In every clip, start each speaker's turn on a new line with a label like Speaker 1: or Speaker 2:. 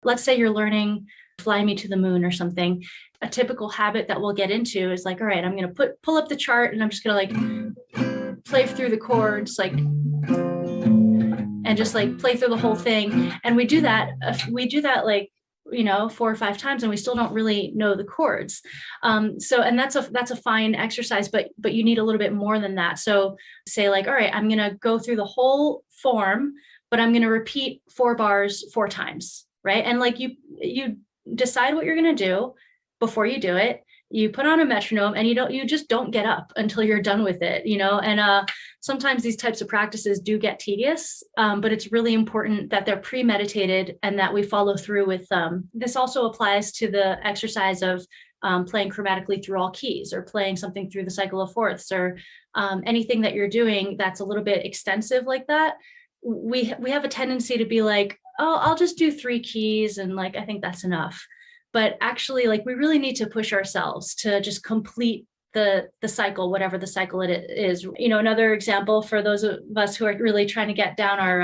Speaker 1: let's say you're learning Fly Me to the Moon or something. A typical habit that we'll get into is like, all right, I'm going to pull up the chart and I'm just going to like play through the chords, like, and just like play through the whole thing. And we do that like, 4 or 5 times, and we still don't really know the chords. And that's a fine exercise, but you need a little bit more than that. So say like, all right, I'm going to go through the whole form, but I'm going to repeat 4 bars 4 times, right? And like you decide what you're going to do before you do it. You put on a metronome, and you just don't get up until you're done with it, and sometimes these types of practices do get tedious, but it's really important that they're premeditated and that we follow through with them. This also applies to the exercise of playing chromatically through all keys, or playing something through the cycle of fourths, or anything that you're doing that's a little bit extensive like that. We have a tendency to be like, oh, I'll just do 3 keys, and like I think that's enough. But actually, like, we really need to push ourselves to just complete the cycle, whatever the cycle it is. Another example for those of us who are really trying to get down our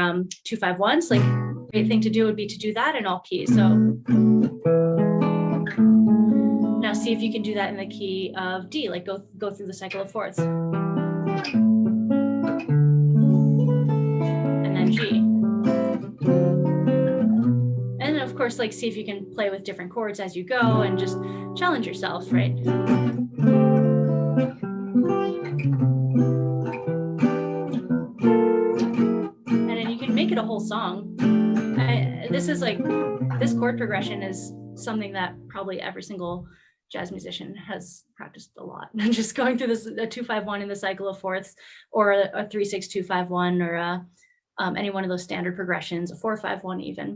Speaker 1: 2-5-1s, like, a great thing to do would be to do that in all keys. So now see if you can do that in the key of D, like go through the cycle of fourths. And then G. And of course, like, see if you can play with different chords as you go and just challenge yourself, right? And then you can make it a whole song. This chord progression is something that probably every single jazz musician has practiced a lot. Just going through this, a 2-5-1 in the cycle of fourths, or a 3-6-2-5-1, or any one of those standard progressions, a 4-5-1 even.